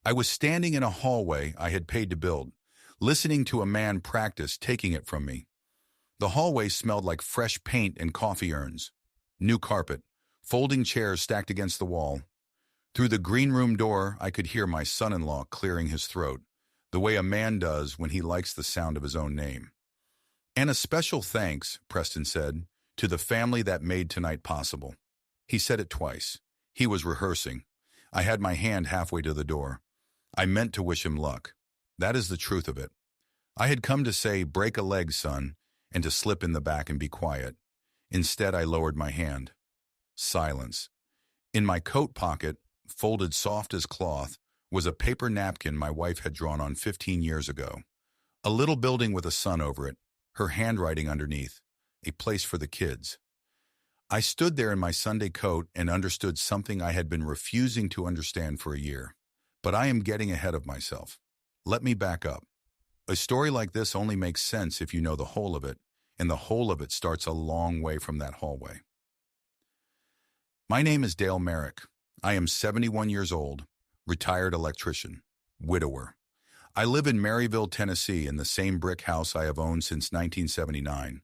I was standing in a hallway I had paid to build, listening to a man practice taking it from me. The hallway smelled like fresh paint and coffee urns, new carpet, folding chairs stacked against the wall. Through the green room door, I could hear my son-in-law clearing his throat, the way a man does when he likes the sound of his own name. "And a special thanks," Preston said, "to the family that made tonight possible." He said it twice. He was rehearsing. I had my hand halfway to the door. I meant to wish him luck. That is the truth of it. I had come to say, "Break a leg, son," and to slip in the back and be quiet. Instead, I lowered my hand. Silence. In my coat pocket, folded soft as cloth, was a paper napkin my wife had drawn on 15 years ago. A little building with a sun over it, her handwriting underneath, a place for the kids. I stood there in my Sunday coat and understood something I had been refusing to understand for a year. But I am getting ahead of myself. Let me back up. A story like this only makes sense if you know the whole of it, and the whole of it starts a long way from that hallway. My name is Dale Merrick. I am 71 years old, retired electrician, widower. I live in Maryville, Tennessee, in the same brick house I have owned since 1979,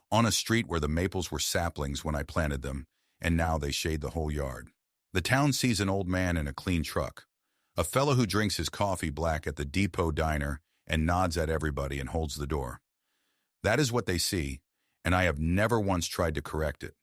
on a street where the maples were saplings when I planted them, and now they shade the whole yard. The town sees an old man in a clean truck, a fellow who drinks his coffee black at the Depot Diner and nods at everybody and holds the door. That is what they see, and I have never once tried to correct it.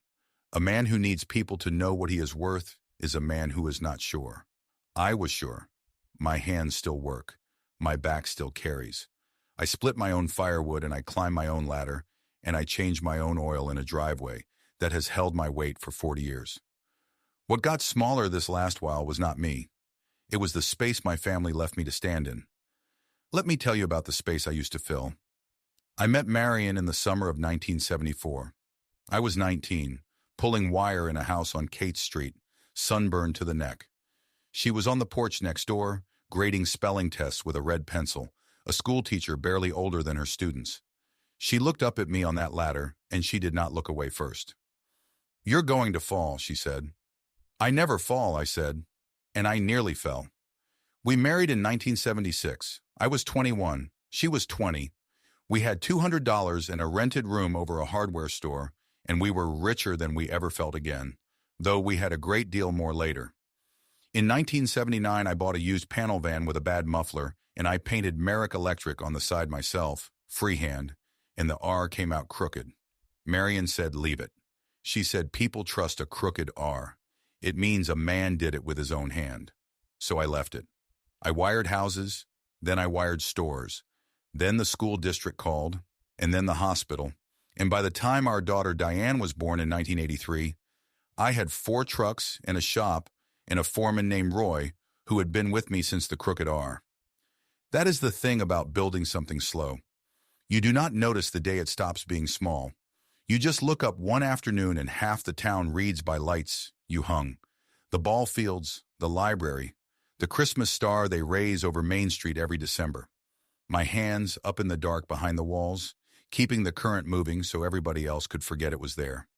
A man who needs people to know what he is worth is a man who is not sure. I was sure. My hands still work. My back still carries. I split my own firewood and I climb my own ladder, and I change my own oil in a driveway that has held my weight for 40 years. What got smaller this last while was not me. It was the space my family left me to stand in. Let me tell you about the space I used to fill. I met Marion in the summer of 1974. I was 19, pulling wire in a house on Kate Street, sunburned to the neck. She was on the porch next door, grading spelling tests with a red pencil, a schoolteacher barely older than her students. She looked up at me on that ladder, and she did not look away first. "You're going to fall," she said. "I never fall," I said, and I nearly fell. We married in 1976. I was 21. She was 20. We had $200 and a rented room over a hardware store, and we were richer than we ever felt again, though we had a great deal more later. In 1979, I bought a used panel van with a bad muffler, and I painted Merrick Electric on the side myself, freehand, and the R came out crooked. Marion said, "Leave it." She said, "People trust a crooked R. It means a man did it with his own hand." So I left it. I wired houses, then I wired stores, then the school district called, and then the hospital, and by the time our daughter Diane was born in 1983, I had 4 trucks and a shop and a foreman named Roy who had been with me since the crooked R. That is the thing about building something slow. You do not notice the day it stops being small. You just look up one afternoon and half the town reads by lights you hung. The ball fields, the library, the Christmas star they raise over Main Street every December. My hands up in the dark behind the walls, keeping the current moving so everybody else could forget it was there.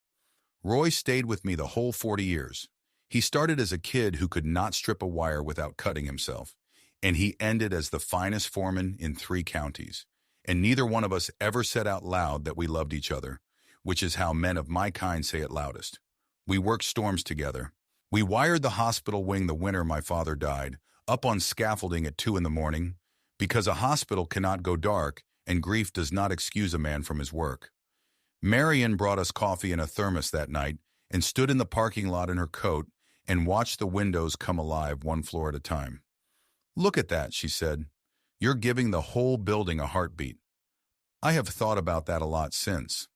Roy stayed with me the whole 40 years. He started as a kid who could not strip a wire without cutting himself, and he ended as the finest foreman in 3 counties. And neither one of us ever said out loud that we loved each other, which is how men of my kind say it loudest. We worked storms together. We wired the hospital wing the winter my father died, up on scaffolding at 2 in the morning, because a hospital cannot go dark and grief does not excuse a man from his work. Marion brought us coffee in a thermos that night and stood in the parking lot in her coat and watched the windows come alive 1 floor at a time. "Look at that," she said. "You're giving the whole building a heartbeat." I have thought about that a lot since.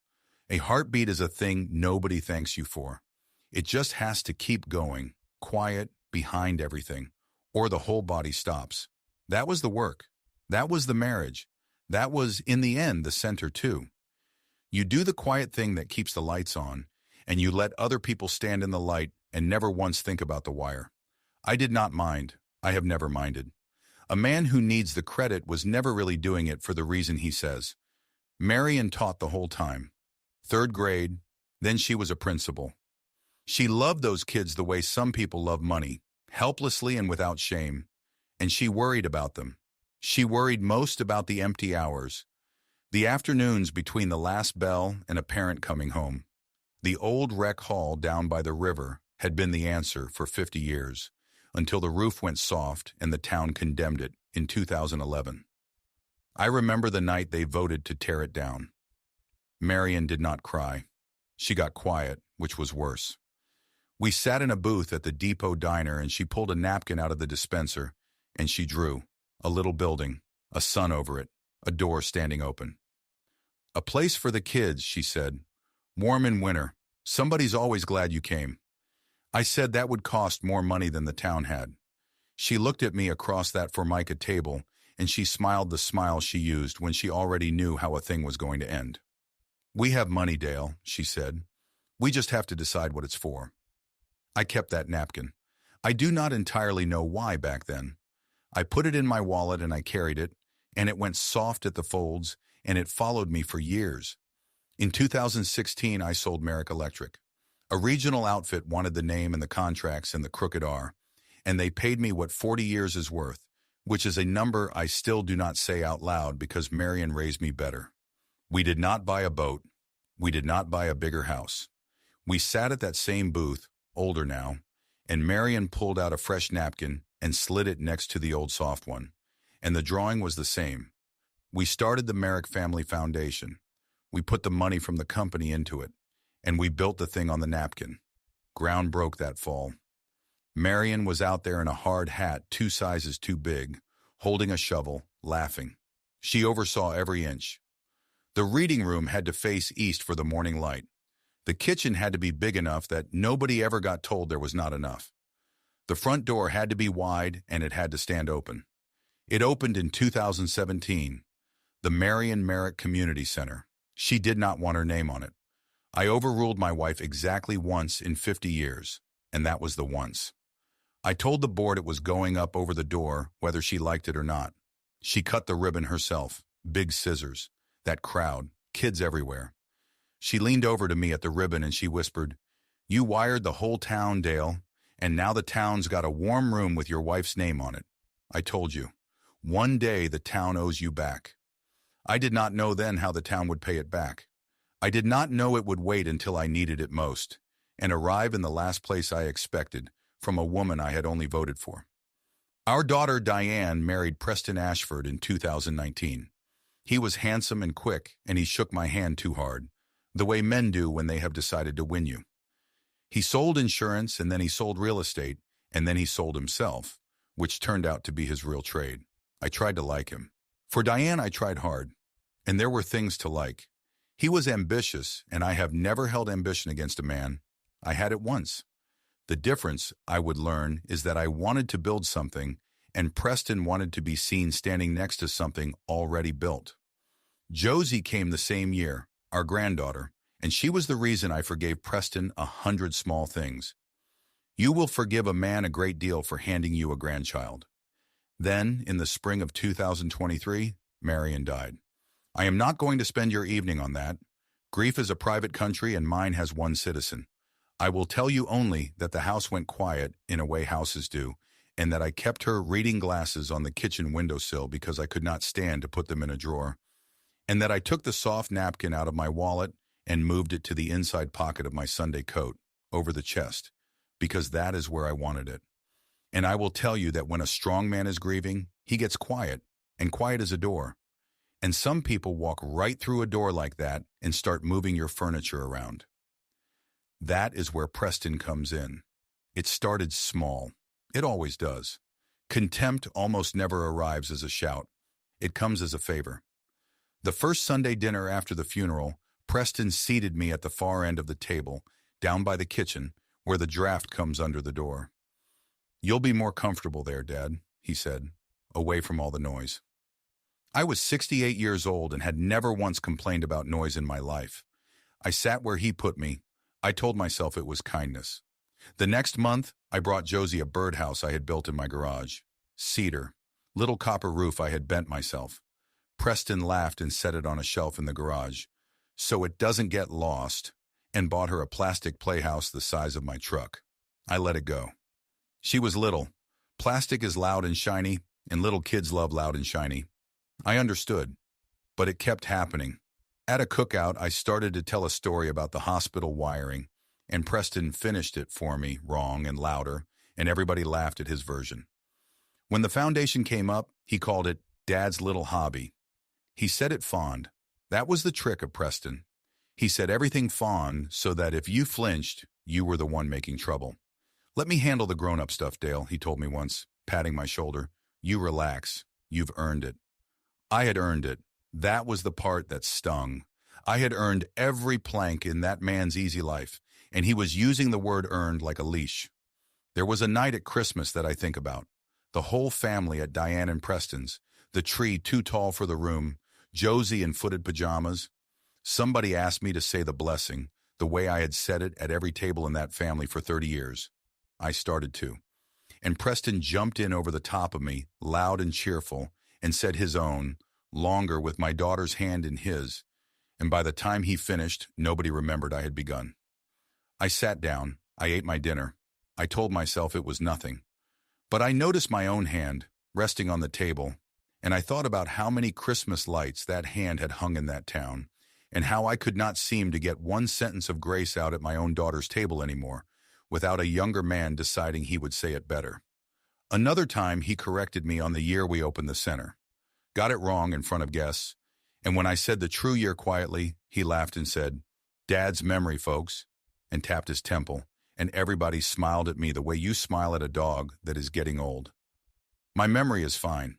A heartbeat is a thing nobody thanks you for. It just has to keep going, quiet, behind everything, or the whole body stops. That was the work. That was the marriage. That was, in the end, the center too. You do the quiet thing that keeps the lights on, and you let other people stand in the light and never once think about the wire. I did not mind. I have never minded. A man who needs the credit was never really doing it for the reason he says. Marion taught the whole time. 3rd grade, then she was a principal. She loved those kids the way some people love money, helplessly and without shame. and she worried about them. She worried most about the empty hours, the afternoons between the last bell and a parent coming home. The old rec hall down by the river had been the answer for 50 years, until the roof went soft and the town condemned it in 2011. I remember the night they voted to tear it down. Marion did not cry. She got quiet, which was worse. We sat in a booth at the Depot Diner and she pulled a napkin out of the dispenser and she drew a little building, a sun over it, a door standing open. "A place for the kids," she said. "Warm in winter. Somebody's always glad you came." I said that would cost more money than the town had. She looked at me across that Formica table and she smiled the smile she used when she already knew how a thing was going to end. "We have money, Dale," she said. "We just have to decide what it's for." I kept that napkin. I do not entirely know why back then. I put it in my wallet and I carried it, and it went soft at the folds, and it followed me for years. In 2016, I sold Merrick Electric. A regional outfit wanted the name and the contracts and the crooked R, and they paid me what 40 years is worth, which is a number I still do not say out loud because Marion raised me better. We did not buy a boat. We did not buy a bigger house. We sat at that same booth, older now, and Marion pulled out a fresh napkin and slid it next to the old soft one, and the drawing was the same. We started the Merrick Family Foundation. We put the money from the company into it, and we built the thing on the napkin. Ground broke that fall. Marion was out there in a hard hat 2 sizes too big, holding a shovel, laughing. She oversaw every inch. The reading room had to face east for the morning light. The kitchen had to be big enough that nobody ever got told there was not enough. The front door had to be wide and it had to stand open. It opened in 2017, the Marion Merrick Community Center. She did not want her name on it. I overruled my wife exactly once in 50 years, and that was the once. I told the board it was going up over the door, whether she liked it or not. She cut the ribbon herself, big scissors. That crowd, kids everywhere. She leaned over to me at the ribbon and she whispered, "You wired the whole town, Dale, and now the town's got a warm room with your wife's name on it. I told you, one day the town owes you back." I did not know then how the town would pay it back. I did not know it would wait until I needed it most, and arrive in the last place I expected, from a woman I had only voted for. Our daughter Diane married Preston Ashford in 2019. He was handsome and quick, and he shook my hand too hard, the way men do when they have decided to win you. He sold insurance, and then he sold real estate, and then he sold himself, which turned out to be his real trade. I tried to like him. For Diane, I tried hard, and there were things to like. He was ambitious, and I have never held ambition against a man. I had it once. The difference, I would learn, is that I wanted to build something, and Preston wanted to be seen standing next to something already built. Josie came the same year, our granddaughter, and she was the reason I forgave Preston 100 small things. You will forgive a man a great deal for handing you a grandchild. Then, in the spring of 2023, Marion died. I am not going to spend your evening on that. Grief is a private country and mine has one citizen. I will tell you only that the house went quiet in a way houses do, and that I kept her reading glasses on the kitchen windowsill because I could not stand to put them in a drawer, and that I took the soft napkin out of my wallet and moved it to the inside pocket of my Sunday coat, over the chest, because that is where I wanted it. And I will tell you that when a strong man is grieving, he gets quiet, and quiet is a door. And some people walk right through a door like that and start moving your furniture around. That is where Preston comes in. It started small. It always does. Contempt almost never arrives as a shout. It comes as a favor. The first Sunday dinner after the funeral, Preston seated me at the far end of the table, down by the kitchen, where the draft comes under the door. "You'll be more comfortable there, Dad," he said, away from all the noise. I was 68 years old and had never once complained about noise in my life. I sat where he put me. I told myself it was kindness. The next month, I brought Josie a birdhouse I had built in my garage. Cedar, little copper roof I had bent myself. Preston laughed and set it on a shelf in the garage, so it doesn't get lost, and bought her a plastic playhouse the size of my truck. I let it go. She was little, Plastic is loud and shiny, and little kids love loud and shiny. I understood, but it kept happening. At a cookout, I started to tell a story about the hospital wiring, and Preston finished it for me, wrong and louder, and everybody laughed at his version. When the foundation came up, he called it Dad's Little Hobby. He said it fond. That was the trick of Preston. He said everything fond so that if you flinched, you were the one making trouble. "Let me handle the grown-up stuff, Dale," he told me once, patting my shoulder. "You relax. You've earned it." I had earned it. That was the part that stung. I had earned every plank in that man's easy life, and he was using the word earned like a leash. There was a night at Christmas that I think about. The whole family at Diane and Preston's, the tree too tall for the room, Josie in footed pajamas. Somebody asked me to say the blessing, the way I had said it at every table in that family for 30 years. I started to. And Preston jumped in over the top of me, loud and cheerful, and said his own, longer with my daughter's hand in his, and by the time he finished, nobody remembered I had begun. I sat down. I ate my dinner. I told myself it was nothing. But I noticed my own hand, resting on the table, and I thought about how many Christmas lights that hand had hung in that town, and how I could not seem to get one sentence of grace out at my own daughter's table anymore, without a younger man deciding he would say it better. Another time, he corrected me on the year we opened the center. Got it wrong in front of guests, and when I said the true year quietly, he laughed and said, "Dad's memory, folks," and tapped his temple, and everybody smiled at me the way you smile at a dog that is getting old. My memory is fine.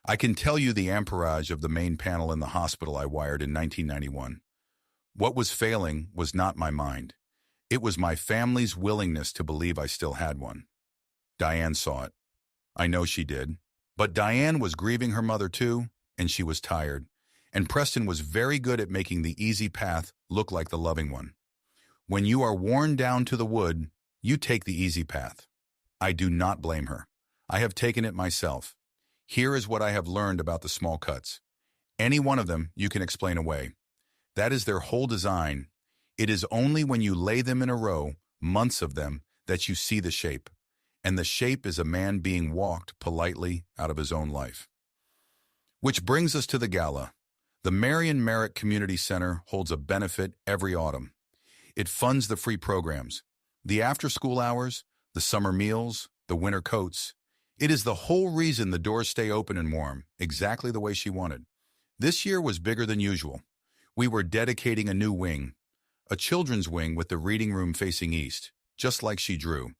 I can tell you the amperage of the main panel in the hospital I wired in 1991. What was failing was not my mind. It was my family's willingness to believe I still had one. Diane saw it. I know she did. But Diane was grieving her mother too, and she was tired. And Preston was very good at making the easy path look like the loving one. When you are worn down to the wood, you take the easy path. I do not blame her. I have taken it myself. Here is what I have learned about the small cuts. Any one of them you can explain away. That is their whole design. It is only when you lay them in a row, months of them, that you see the shape. And the shape is a man being walked politely out of his own life. Which brings us to the gala. The Marion Merritt Community Center holds a benefit every autumn. It funds the free programs, the after-school hours, the summer meals, the winter coats. It is the whole reason the doors stay open and warm, exactly the way she wanted. This year was bigger than usual. We were dedicating a new wing, a children's wing with the reading room facing east, just like she drew.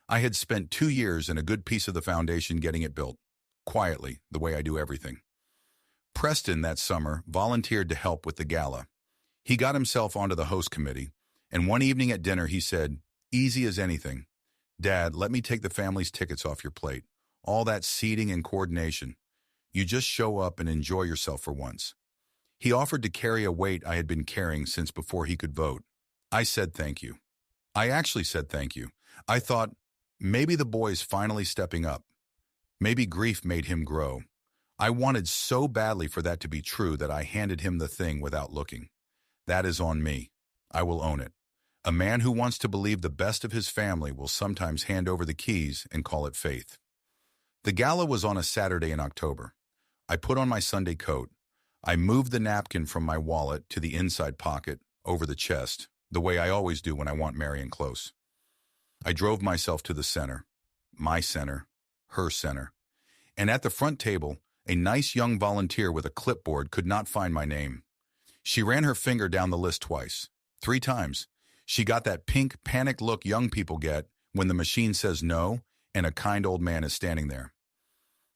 I had spent 2 years and a good piece of the foundation getting it built, quietly, the way I do everything. Preston, that summer, volunteered to help with the gala. He got himself onto the host committee, and one evening at dinner he said, "Easy as anything. Dad, let me take the family's tickets off your plate. All that seating and coordination. You just show up and enjoy yourself for once." He offered to carry a weight I had been carrying since before he could vote. I said thank you. I actually said thank you. I thought, maybe the boy's finally stepping up. Maybe grief made him grow. I wanted so badly for that to be true that I handed him the thing without looking. That is on me. I will own it. A man who wants to believe the best of his family will sometimes hand over the keys and call it faith. The gala was on a Saturday in October. I put on my Sunday coat. I moved the napkin from my wallet to the inside pocket, over the chest, the way I always do when I want Marion close. I drove myself to the center, my center, her center. And at the front table, a nice young volunteer with a clipboard could not find my name. She ran her finger down the list twice, 3 times. She got that pink, panicked look young people get when the machine says no and a kind old man is standing there.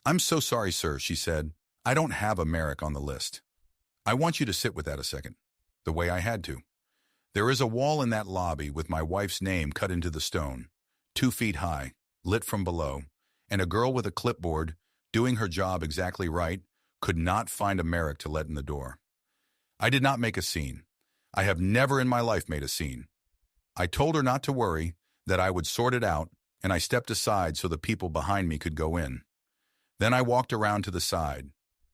"I'm so sorry, sir," she said. "I don't have a Merrick on the list." I want you to sit with that a second, the way I had to. There is a wall in that lobby with my wife's name cut into the stone, 2 feet high, lit from below, and a girl with a clipboard, doing her job exactly right, could not find a Merrick to let in the door. I did not make a scene. I have never in my life made a scene. I told her not to worry, that I would sort it out, and I stepped aside so the people behind me could go in. Then I walked around to the side,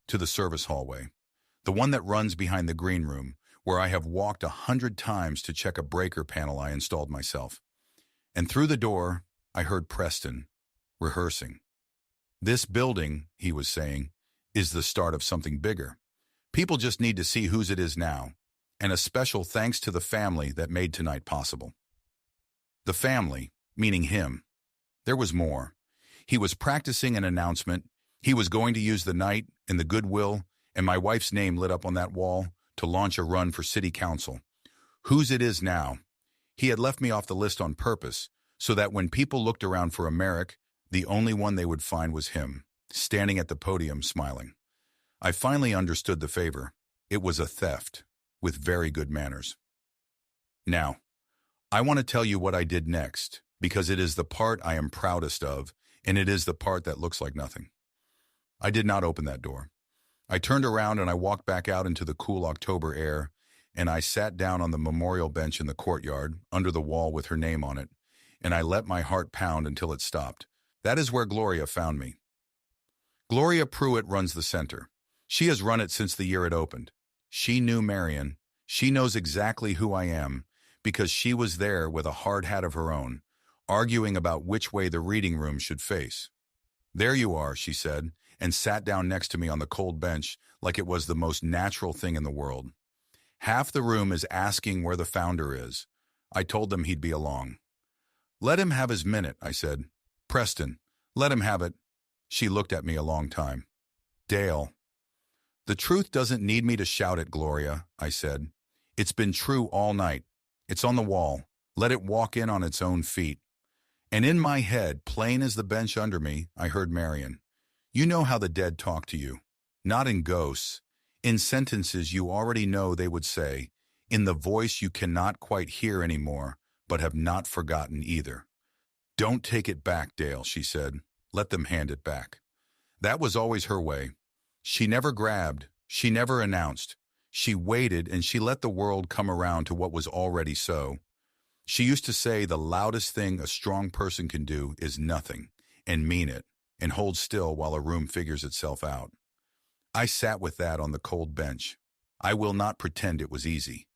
to the service hallway, the one that runs behind the green room, where I have walked 100 times to check a breaker panel I installed myself. And through the door, I heard Preston, rehearsing. This building, he was saying, is the start of something bigger. People just need to see whose it is now, and a special thanks to the family that made tonight possible. The family, meaning him. There was more. He was practicing an announcement. He was going to use the night and the goodwill, and my wife's name lit up on that wall to launch a run for city council. Whose it is now. He had left me off the list on purpose, so that when people looked around for a Merrick, the only one they would find was him, standing at the podium smiling. I finally understood the favor. It was a theft, with very good manners. Now, I want to tell you what I did next, because it is the part I am proudest of, and it is the part that looks like nothing. I did not open that door. I turned around and I walked back out into the cool October air, and I sat down on the memorial bench in the courtyard, under the wall with her name on it, and I let my heart pound until it stopped. That is where Gloria found me. Gloria Pruitt runs the center. She has run it since the year it opened. She knew Marion. She knows exactly who I am, because she was there with a hard hat of her own, arguing about which way the reading room should face. There you are, she said, and sat down next to me on the cold bench like it was the most natural thing in the world. Half the room is asking where the founder is. I told them he'd be along. Let him have his minute, I said. Preston, let him have it. She looked at me a long time. Dale. The truth doesn't need me to shout it, Gloria, I said. It's been true all night. It's on the wall. Let it walk in on its own feet. And in my head, plain as the bench under me, I heard Marion. You know how the dead talk to you. Not in ghosts. In sentences you already know they would say, in the voice you cannot quite hear anymore, but have not forgotten either. Don't take it back, Dale, she said. Let them hand it back. That was always her way. She never grabbed. She never announced. She waited and she let the world come around to what was already so. She used to say the loudest thing a strong person can do is nothing, and mean it, and hold still while a room figures itself out. I sat with that on the cold bench. I will not pretend it was easy.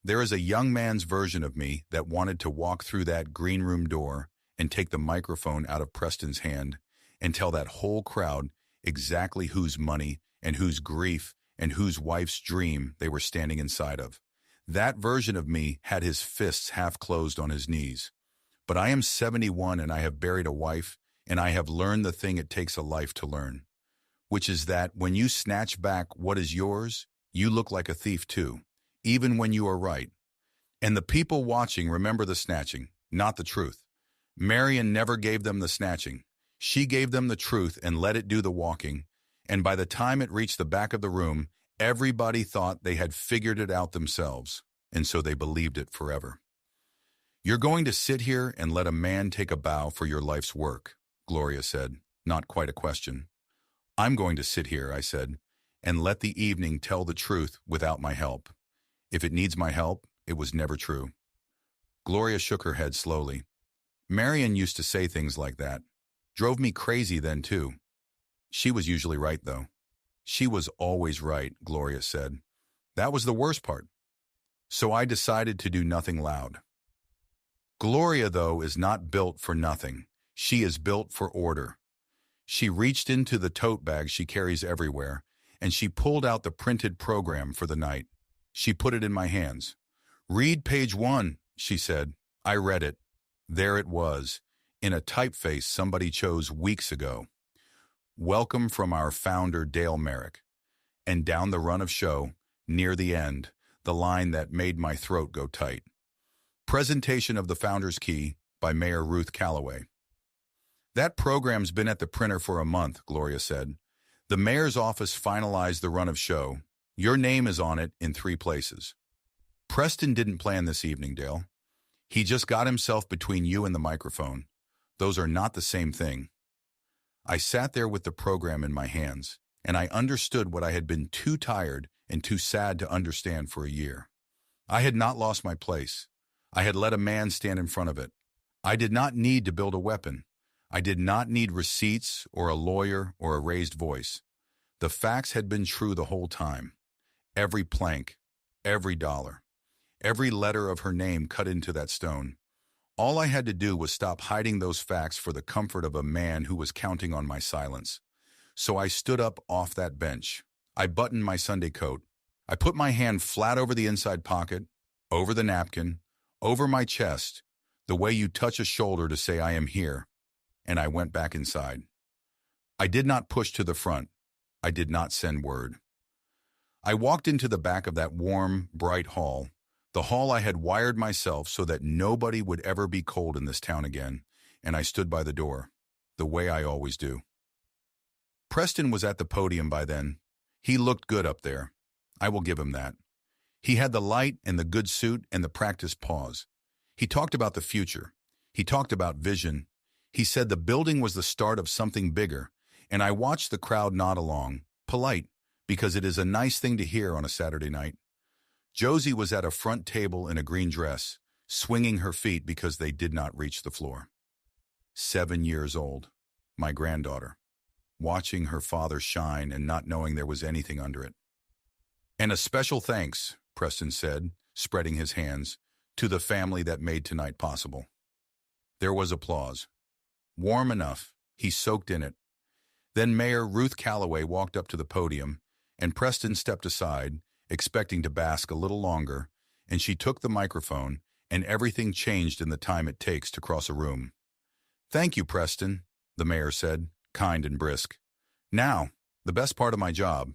There is a young man's version of me that wanted to walk through that green room door and take the microphone out of Preston's hand and tell that whole crowd exactly whose money and whose grief and whose wife's dream they were standing inside of. That version of me had his fists half closed on his knees. But I am 71 and I have buried a wife, and I have learned the thing it takes a life to learn, which is that when you snatch back what is yours, you look like a thief too, even when you are right. And the people watching remember the snatching, not the truth. Marion never gave them the snatching. She gave them the truth and let it do the walking, and by the time it reached the back of the room, everybody thought they had figured it out themselves, and so they believed it forever. You're going to sit here and let a man take a bow for your life's work, Gloria said, not quite a question. I'm going to sit here, I said, and let the evening tell the truth without my help. If it needs my help, it was never true. Gloria shook her head slowly. Marion used to say things like that. Drove me crazy then, too. She was usually right, though. She was always right, Gloria said. That was the worst part. So I decided to do nothing loud. Gloria, though, is not built for nothing. She is built for order. She reached into the tote bag she carries everywhere, and she pulled out the printed program for the night. She put it in my hands. Read page 1, she said. I read it. There it was, in a typeface somebody chose weeks ago. Welcome from our founder, Dale Merrick. And down the run of show, near the end, the line that made my throat go tight. Presentation of the Founder's Key by Mayor Ruth Calloway. That program's been at the printer for a month, Gloria said. The mayor's office finalized the run of show. Your name is on it in 3 places. Preston didn't plan this evening, Dale. He just got himself between you and the microphone. Those are not the same thing. I sat there with the program in my hands, and I understood what I had been too tired and too sad to understand for a year. I had not lost my place. I had let a man stand in front of it. I did not need to build a weapon. I did not need receipts or a lawyer or a raised voice. The facts had been true the whole time. Every plank, every dollar, every letter of her name cut into that stone. All I had to do was stop hiding those facts for the comfort of a man who was counting on my silence. So I stood up off that bench. I buttoned my Sunday coat. I put my hand flat over the inside pocket, over the napkin, over my chest, the way you touch a shoulder to say I am here, and I went back inside. I did not push to the front. I did not send word. I walked into the back of that warm, bright hall, the hall I had wired myself so that nobody would ever be cold in this town again, and I stood by the door, the way I always do. Preston was at the podium by then. He looked good up there. I will give him that. He had the light and the good suit and the practiced pause. He talked about the future. He talked about vision. He said the building was the start of something bigger, and I watched the crowd nod along, polite, because it is a nice thing to hear on a Saturday night. Josie was at a front table in a green dress, swinging her feet because they did not reach the floor. 7 years old, my granddaughter, watching her father shine and not knowing there was anything under it. And a special thanks, Preston said, spreading his hands, to the family that made tonight possible. There was applause. Warm enough, he soaked in it. Then Mayor Ruth Calloway walked up to the podium, and Preston stepped aside, expecting to bask a little longer, and she took the microphone, and everything changed in the time it takes to cross a room. "Thank you, Preston," the mayor said, kind and brisk. "Now, the best part of my job."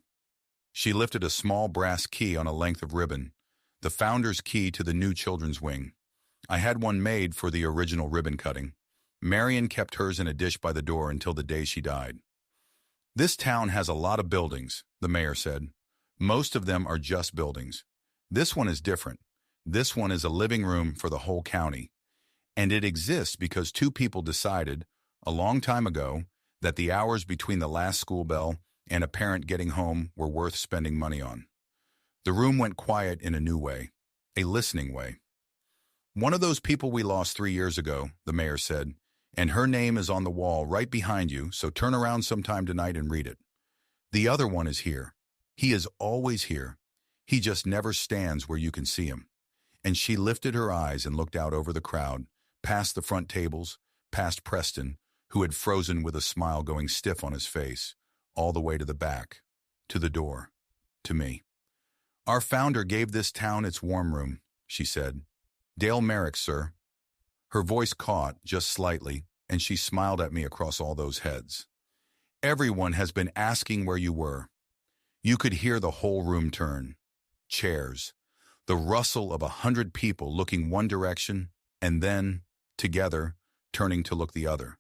She lifted a small brass key on a length of ribbon, the founder's key to the new children's wing. I had one made for the original ribbon cutting. Marion kept hers in a dish by the door until the day she died. "This town has a lot of buildings," the mayor said. "Most of them are just buildings. This one is different. This one is a living room for the whole county. And it exists because two people decided, a long time ago, that the hours between the last school bell and a parent getting home were worth spending money on." The room went quiet in a new way, a listening way. "One of those people we lost 3 years ago," the mayor said, "and her name is on the wall right behind you, so turn around sometime tonight and read it. The other one is here. He is always here. He just never stands where you can see him." And she lifted her eyes and looked out over the crowd, past the front tables, past Preston, who had frozen with a smile going stiff on his face, all the way to the back, to the door, to me. "Our founder gave this town its warm room," she said. "Dale Merrick, sir." Her voice caught just slightly, and she smiled at me across all those heads. "Everyone has been asking where you were." You could hear the whole room turn. Chairs. The rustle of 100 people looking one direction, and then, together, turning to look the other.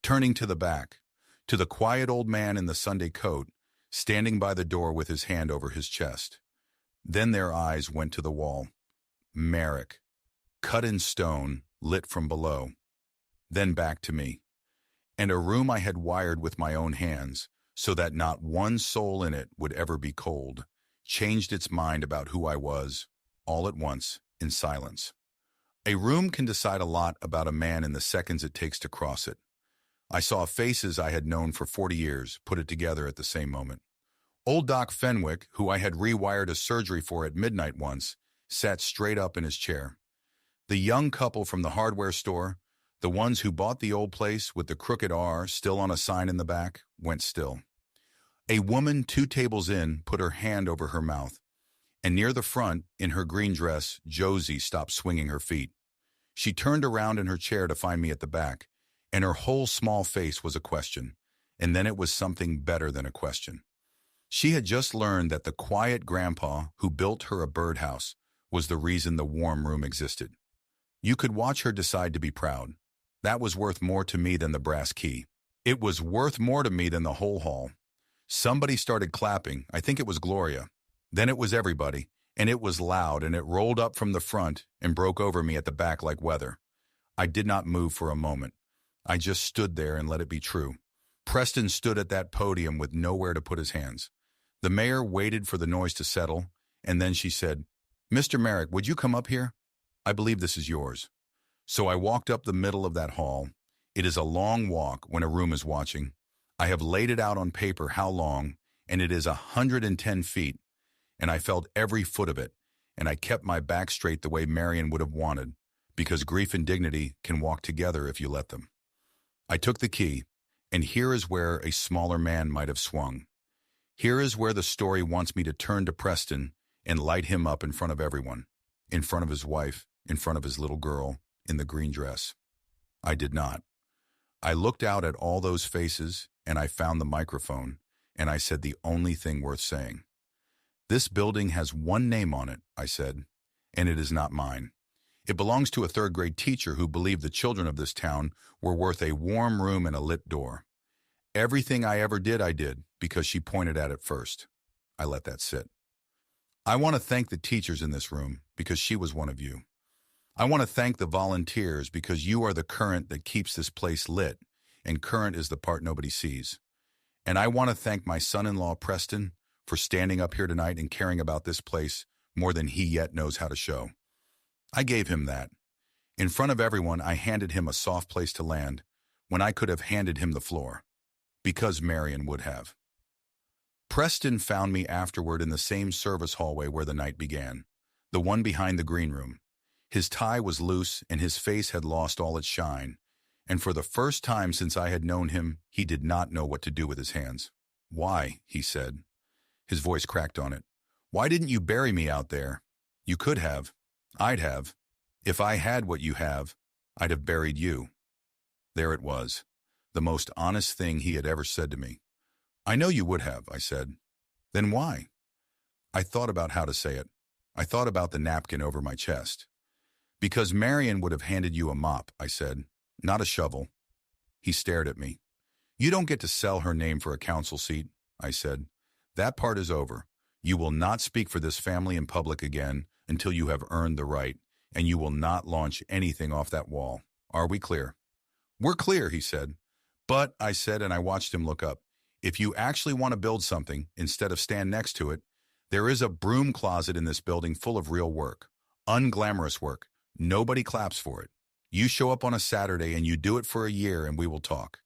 Turning to the back, to the quiet old man in the Sunday coat, standing by the door with his hand over his chest. Then their eyes went to the wall. Merrick, cut in stone, lit from below. Then back to me. And a room I had wired with my own hands, so that not one soul in it would ever be cold, changed its mind about who I was, all at once, in silence. A room can decide a lot about a man in the seconds it takes to cross it. I saw faces I had known for 40 years put it together at the same moment. Old Doc Fenwick, who I had rewired a surgery for at midnight once, sat straight up in his chair. The young couple from the hardware store, the ones who bought the old place with the crooked R still on a sign in the back, went still. A woman 2 tables in put her hand over her mouth, and near the front, in her green dress, Josie stopped swinging her feet. She turned around in her chair to find me at the back, and her whole small face was a question, and then it was something better than a question. She had just learned that the quiet grandpa who built her a birdhouse was the reason the warm room existed. You could watch her decide to be proud. That was worth more to me than the brass key. It was worth more to me than the whole hall. Somebody started clapping. I think it was Gloria. Then it was everybody, and it was loud, and it rolled up from the front and broke over me at the back like weather. I did not move for a moment. I just stood there and let it be true. Preston stood at that podium with nowhere to put his hands. The mayor waited for the noise to settle, and then she said, "Mr. Merrick, would you come up here? I believe this is yours." So I walked up the middle of that hall. It is a long walk when a room is watching. I have laid it out on paper how long, and it is 110 feet, and I felt every foot of it, and I kept my back straight the way Marion would have wanted, because grief and dignity can walk together if you let them. I took the key, and here is where a smaller man might have swung. Here is where the story wants me to turn to Preston and light him up in front of everyone, in front of his wife, in front of his little girl, in the green dress. I did not. I looked out at all those faces, and I found the microphone, and I said the only thing worth saying. This building has one name on it, I said, and it is not mine. It belongs to a third-grade teacher who believed the children of this town were worth a warm room and a lit door. Everything I ever did, I did, because she pointed at it first. I let that sit. I want to thank the teachers in this room, because she was one of you. I want to thank the volunteers, because you are the current that keeps this place lit, and current is the part nobody sees. And I want to thank my son-in-law, Preston, for standing up here tonight and caring about this place more than he yet knows how to show. I gave him that. In front of everyone, I handed him a soft place to land when I could have handed him the floor, because Marion would have. Preston found me afterward in the same service hallway where the night began, the one behind the green room. His tie was loose and his face had lost all its shine, and for the first time since I had known him, he did not know what to do with his hands. "Why?" he said. His voice cracked on it. "Why didn't you bury me out there? You could have. I'd have. If I had what you have, I'd have buried you." There it was, the most honest thing he had ever said to me. "I know you would have," I said. "Then why?" I thought about how to say it. I thought about the napkin over my chest. "Because Marion would have handed you a mop," I said, "not a shovel." He stared at me. "You don't get to sell her name for a council seat," I said. "That part is over. You will not speak for this family in public again until you have earned the right, and you will not launch anything off that wall. Are we clear?" "We're clear," he said. "But," I said, and I watched him look up, "if you actually want to build something, instead of stand next to it, there is a broom closet in this building full of real work, unglamorous work. Nobody claps for it. You show up on a Saturday and you do it for a year and we will talk.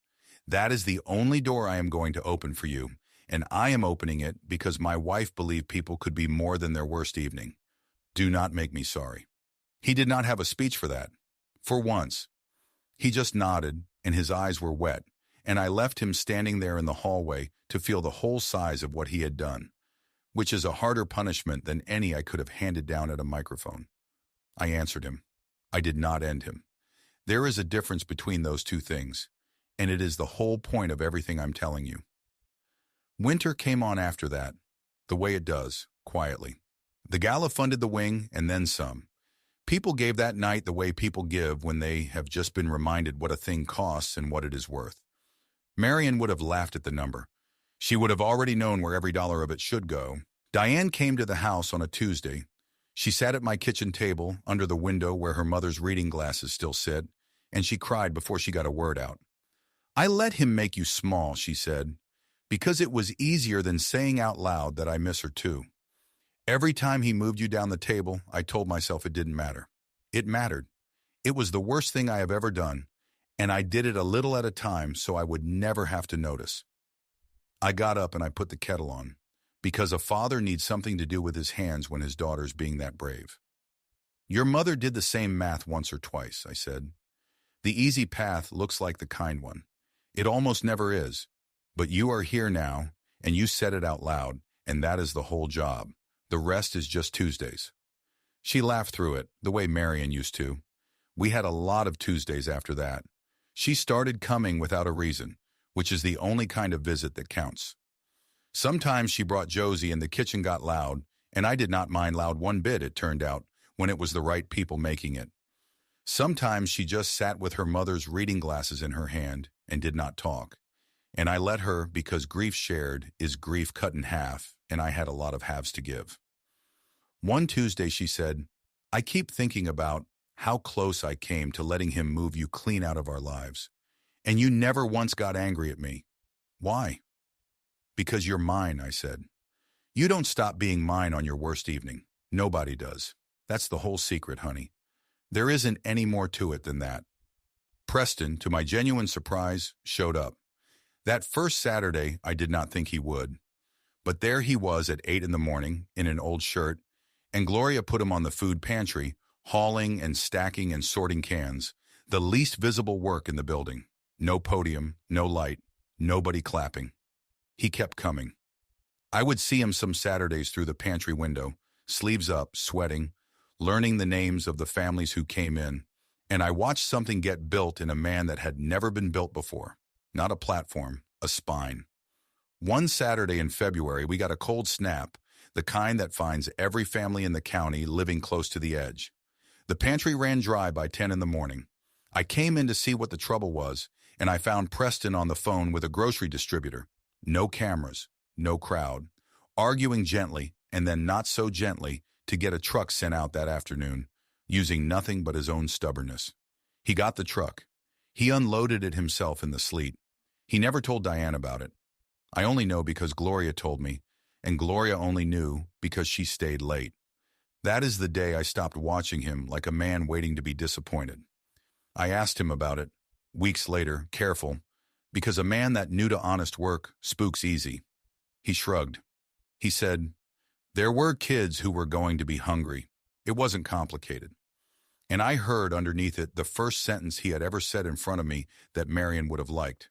That is the only door I am going to open for you, and I am opening it because my wife believed people could be more than their worst evening. Do not make me sorry." He did not have a speech for that. For once. He just nodded, and his eyes were wet, and I left him standing there in the hallway to feel the whole size of what he had done, which is a harder punishment than any I could have handed down at a microphone. I answered him. I did not end him. There is a difference between those two things, and it is the whole point of everything I'm telling you. Winter came on after that, the way it does, quietly. The Gala funded the wing, and then some. People gave that night the way people give when they have just been reminded what a thing costs and what it is worth. Marion would have laughed at the number. She would have already known where every dollar of it should go. Diane came to the house on a Tuesday. She sat at my kitchen table under the window where her mother's reading glasses still sit, and she cried before she got a word out. "I let him make you small," she said, "because it was easier than saying out loud that I miss her too. Every time he moved you down the table, I told myself it didn't matter. It mattered. It was the worst thing I have ever done, and I did it a little at a time so I would never have to notice." I got up and I put the kettle on, because a father needs something to do with his hands when his daughter's being that brave. "Your mother did the same math once or twice," I said. "The easy path looks like the kind one. It almost never is. But you are here now, and you said it out loud, and that is the whole job. The rest is just Tuesdays." She laughed through it, the way Marion used to. We had a lot of Tuesdays after that. She started coming without a reason, which is the only kind of visit that counts. Sometimes she brought Josie and the kitchen got loud, and I did not mind loud one bit, it turned out, when it was the right people making it. Sometimes she just sat with her mother's reading glasses in her hand and did not talk. And I let her because grief shared is grief cut in half, and I had a lot of halves to give. One Tuesday she said, "I keep thinking about how close I came to letting him move you clean out of our lives. And you never once got angry at me. Why?" "Because you're mine," I said. "You don't stop being mine on your worst evening. Nobody does. That's the whole secret, honey. There isn't any more to it than that." Preston, to my genuine surprise, showed up. That first Saturday, I did not think he would. But there he was at 8 in the morning, in an old shirt, and Gloria put him on the food pantry, hauling and stacking and sorting cans, the least visible work in the building. No podium, no light, nobody clapping. He kept coming. I would see him some Saturdays through the pantry window, sleeves up, sweating, learning the names of the families who came in, and I watched something get built in a man that had never been built before. Not a platform, a spine. One Saturday in February, we got a cold snap, the kind that finds every family in the county living close to the edge. The pantry ran dry by 10 in the morning. I came in to see what the trouble was, and I found Preston on the phone with a grocery distributor. No cameras, no crowd, arguing gently and then not so gently to get a truck sent out that afternoon, using nothing but his own stubbornness. He got the truck. He unloaded it himself in the sleet. He never told Diane about it. I only know because Gloria told me, and Gloria only knew because she stayed late. That is the day I stopped watching him like a man waiting to be disappointed. I asked him about it, weeks later, careful, because a man that knew to honest work spooks easy. He shrugged. He said, "There were kids who were going to be hungry. It wasn't complicated." And I heard underneath it the first sentence he had ever said in front of me that Marion would have liked.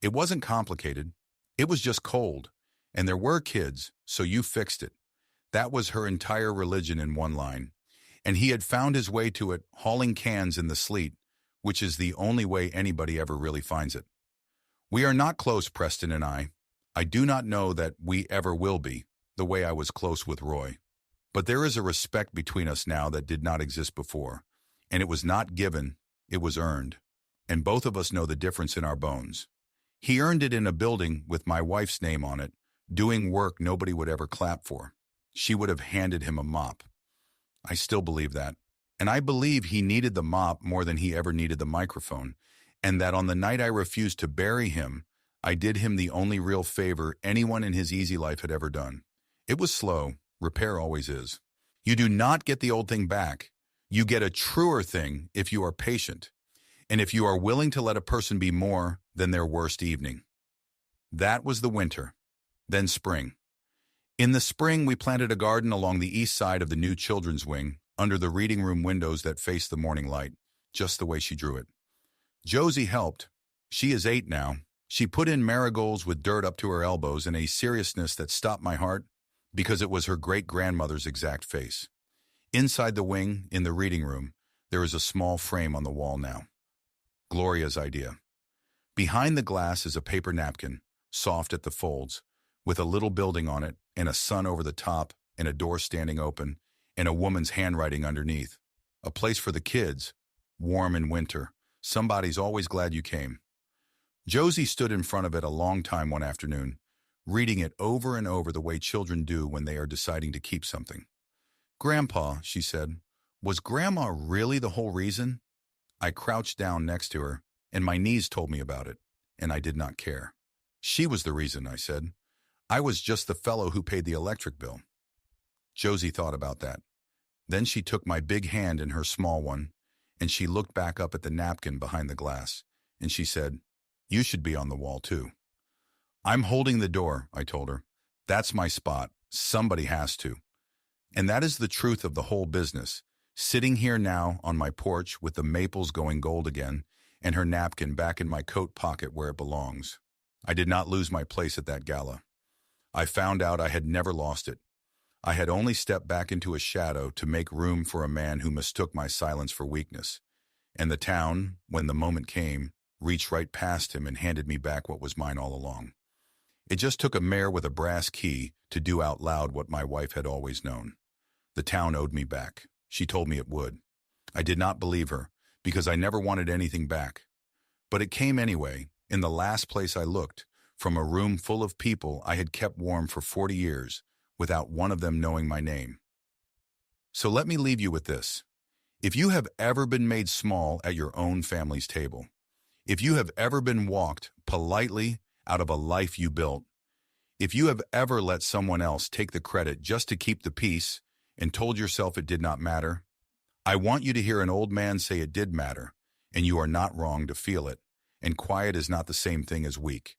It wasn't complicated. It was just cold. And there were kids, so you fixed it. That was her entire religion in one line. And he had found his way to it, hauling cans in the sleet, which is the only way anybody ever really finds it. We are not close, Preston and I. I do not know that we ever will be, the way I was close with Roy. But there is a respect between us now that did not exist before. And it was not given, it was earned. And both of us know the difference in our bones. He earned it in a building with my wife's name on it, doing work nobody would ever clap for. She would have handed him a mop. I still believe that. And I believe he needed the mop more than he ever needed the microphone, and that on the night I refused to bury him, I did him the only real favor anyone in his easy life had ever done. It was slow. Repair always is. You do not get the old thing back. You get a truer thing if you are patient, and if you are willing to let a person be more than their worst evening. That was the winter. Then spring. In the spring, we planted a garden along the east side of the new children's wing, under the reading room windows that faced the morning light, just the way she drew it. Josie helped. She is 8 now. She put in marigolds with dirt up to her elbows and a seriousness that stopped my heart because it was her great-grandmother's exact face. Inside the wing, in the reading room, there is a small frame on the wall now. Gloria's idea. Behind the glass is a paper napkin, soft at the folds, with a little building on it and a sun over the top and a door standing open and a woman's handwriting underneath. A place for the kids, warm in winter. Somebody's always glad you came. Josie stood in front of it a long time one afternoon, reading it over and over the way children do when they are deciding to keep something. "Grandpa," she said, "was Grandma really the whole reason?" I crouched down next to her, and my knees told me about it, and I did not care. "She was the reason," I said. "I was just the fellow who paid the electric bill." Josie thought about that. Then she took my big hand in her small one, and she looked back up at the napkin behind the glass, and she said, "You should be on the wall too." "I'm holding the door," I told her. "That's my spot. Somebody has to." And that is the truth of the whole business, sitting here now on my porch with the maples going gold again and her napkin back in my coat pocket where it belongs. I did not lose my place at that gala. I found out I had never lost it. I had only stepped back into a shadow to make room for a man who mistook my silence for weakness. And the town, when the moment came, reached right past him and handed me back what was mine all along. It just took a mayor with a brass key to do out loud what my wife had always known. The town owed me back. She told me it would. I did not believe her, because I never wanted anything back. But it came anyway, in the last place I looked, from a room full of people I had kept warm for 40 years, without one of them knowing my name. So let me leave you with this. If you have ever been made small at your own family's table, if you have ever been walked politely out of a life you built, if you have ever let someone else take the credit just to keep the peace and told yourself it did not matter, I want you to hear an old man say it did matter, and you are not wrong to feel it, and quiet is not the same thing as weak.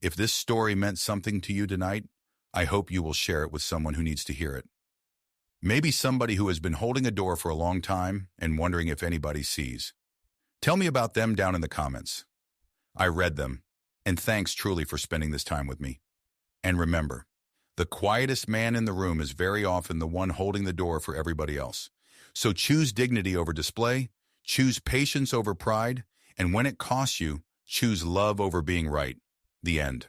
If this story meant something to you tonight, I hope you will share it with someone who needs to hear it. Maybe somebody who has been holding a door for a long time and wondering if anybody sees. Tell me about them down in the comments. I read them, and thanks truly for spending this time with me. And remember, the quietest man in the room is very often the one holding the door for everybody else. So choose dignity over display, choose patience over pride, and when it costs you, choose love over being right. The end.